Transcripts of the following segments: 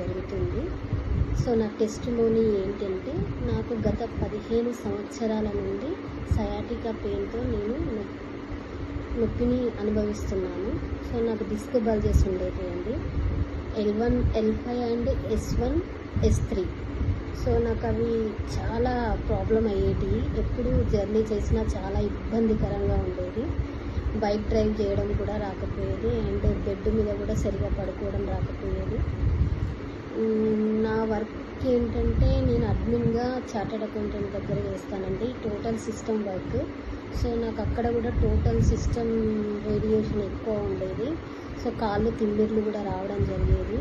జరుగుతుంది. సో నా టెస్టిమోనీ ఏంటంటే, నాకు గత 15 సంవత్సరాల నుండి సయాటికా పెయిన్తో నేను నొప్పిని అనుభవిస్తున్నాను. సో నాకు డిస్క్ బల్జెస్ ఉండేటివండి, L1, L5 and S1, S3. So నాకు అవి చాలా ప్రాబ్లం అయ్యేటివి. ఎప్పుడు జర్నీ చేసినా చాలా ఇబ్బందికరంగా ఉండేది. బైక్ డ్రైవ్ చేయడం కూడా రాకపోయేది, అండ్ బెడ్ మీద కూడా సరిగా పడుకోవడం రాకపోయేది. నా వర్క్ ఏంటంటే, నేను అడ్మిన్గా చార్టెడ్ అకౌంటెంట్ దగ్గర చేస్తానండి, టోటల్ సిస్టమ్ వర్క్. సో నాకు అక్కడ కూడా టోటల్ సిస్టమ్ రేడియేషన్ ఎక్కువ ఉండేది. సో కాళ్ళు తిమ్మిర్లు కూడా రావడం జరిగేది.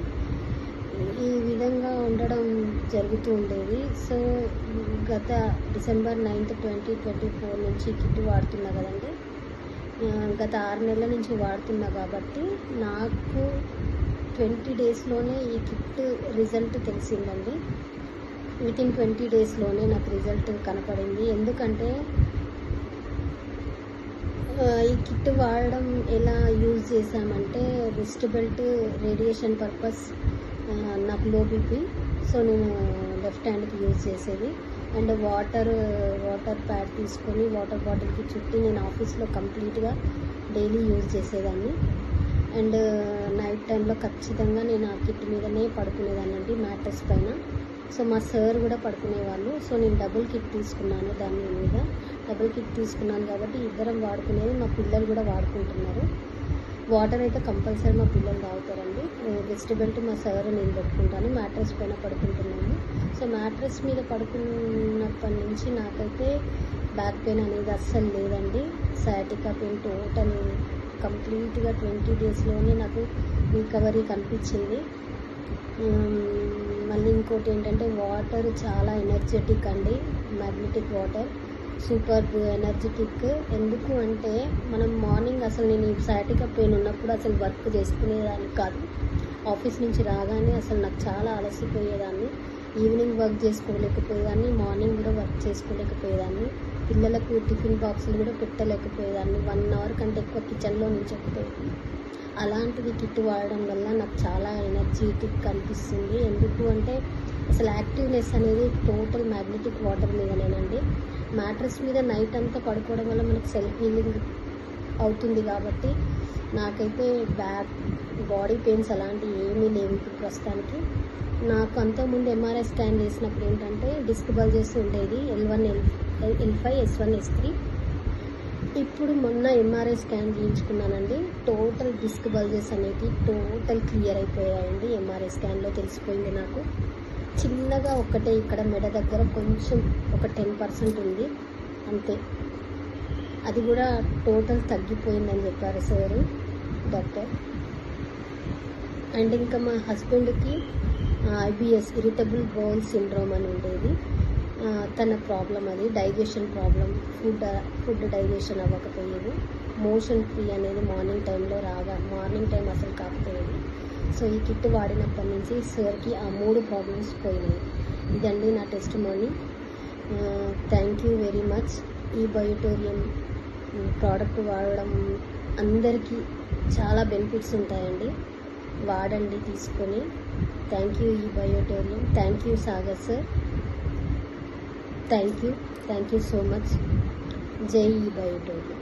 ఈ విధంగా ఉండడం జరుగుతూ ఉండేది. సో గత December 9th, 2024 నుంచి కిట్ వాడుతున్నా కదండి. గత 6 నెలల నుంచి వాడుతున్నా కాబట్టి నాకు 20 డేస్లోనే ఈ కిట్ రిజల్ట్ తెలిసిందండి. వితిన్ 20 డేస్లోనే నాకు రిజల్ట్ కనపడింది. ఎందుకంటే ఈ కిట్ వాడడం ఎలా యూజ్ చేసామంటే, రిస్ట్ బెల్ట్ రేడియేషన్ పర్పస్, నాకు లో బీపీ. సో నేను లెఫ్ట్ హ్యాండ్కి యూజ్ చేసేది. అండ్ వాటర్ ప్యాడ్ తీసుకొని వాటర్ బాటిల్కి చుట్టి నేను ఆఫీస్లో కంప్లీట్గా డైలీ యూజ్ చేసేదాన్ని. అండ్ నైట్ టైంలో ఖచ్చితంగా నేను ఆ కిట్ మీదనే పడుకునేదాన్ని అండి, మ్యాట్రెస్ పైన. సో మా సార్ కూడా పడుకునేవాళ్ళు. సో నేను డబుల్ కిట్ తీసుకున్నాను, దాని మీద డబుల్ కిట్ తీసుకున్నాను కాబట్టి ఇద్దరం వాడుకునేది. మా పిల్లలు కూడా వాడుకుంటున్నారు. వాటర్ అయితే కంపల్సరీ మా పిల్లలు తాగుతారండి. వెస్ట్ బెల్ట్ మా సార్ నేను పెట్టుకుంటాను. మ్యాట్రెస్ పైన పడుకుంటున్నాను. సో మ్యాట్రెస్ మీద పడుకున్నప్పటి నుంచి నాకైతే బ్యాక్ పెయిన్ అనేది అస్సలు లేదండి. సయాటికా పెయిన్ టోటల్ కంప్లీట్గా 20 డేస్లోనే నాకు రికవరీ కనిపించింది. మళ్ళీ ఇంకోటి ఏంటంటే, వాటర్ చాలా ఎనర్జెటిక్ అండి, మ్యాగ్నెటిక్ వాటర్ సూపర్ ఎనర్జెటిక్. ఎందుకు అంటే, మనం మార్నింగ్ అసలు నేను ఈ సయాటికా పెయిన్ ఉన్నప్పుడు అసలు వర్క్ చేసుకునేదాన్ని కాదు. ఆఫీస్ నుంచి రాగానే అసలు నాకు చాలా అలసిపోయేదాన్ని. ఈవినింగ్ వర్క్ చేసుకోలేకపోయేదాన్ని, మార్నింగ్ కూడా వర్క్ చేసుకోలేకపోయేదాన్ని. పిల్లలకు టిఫిన్ బాక్సులు కూడా పెట్టలేకపోయేదాన్ని. 1 అవర్ కంటే ఎక్కువ కిచెన్లో నిల్చోకపోయేది. అలాంటిది కిట్ వాడడం వల్ల నాకు చాలా ఎనర్జెటిక్ అనిపిస్తుంది. ఎందుకు అంటే, అసలు యాక్టివ్నెస్ అనేది టోటల్ మ్యాగ్నెటిక్ వాటర్ మీదనేనండి. మ్యాట్రెస్ మీద నైట్ అంతా పడుకోవడం వల్ల మనకు సెల్ఫ్ హీలింగ్ అవుతుంది కాబట్టి నాకైతే బాడీ పెయిన్స్ అలాంటివి ఏమీ లేవు ఇప్పుడు ప్రస్తుతానికి. నాకు అంతకుముందు MRI స్కాన్ చేసినప్పుడు ఏంటంటే, డిస్క్ బల్జెస్ ఉండేది, L1, L5, S1, S3. ఇప్పుడు మొన్న MRI స్కాన్ చేయించుకున్నానండి. టోటల్ డిస్క్ బల్జెస్ అనేవి టోటల్ క్లియర్ అయిపోయాయండి. MRI స్కాన్లో తెలిసిపోయింది నాకు. చిన్నగా ఒకటే ఇక్కడ మెడ దగ్గర కొంచెం ఒక 10% ఉంది అంతే. అది కూడా టోటల్ తగ్గిపోయిందని చెప్పారు సార్, డాక్టర్. అండ్ ఇంకా మా హస్బెండ్కి IBS, ఇరిటబుల్ బౌల్ సిండ్రోమ్ అని ఉండేది. తన ప్రాబ్లం అది, డైజెషన్ ప్రాబ్లం. ఫుడ్ డైజెషన్ అవ్వకపోయేది. మోషన్ ఫ్రీ అనేది మార్నింగ్ టైం అసలు కాకపోయేది. సో ఈ కిట్ వాడినప్పటి నుంచి సార్కి ఆ 3 ప్రాబ్లమ్స్ పోయినాయి. ఇదండి నా testimony. Thank you very much. ఈ బయోటోరియం ప్రోడక్ట్ వాడడం అందరికీ చాలా బెనిఫిట్స్ ఉంటాయండి. వాడండి తీసుకొని. థ్యాంక్ యూ ఈ Biotorium. Thank you Sagar sir. Thank you so much. జై ఈ బయోటోరియం.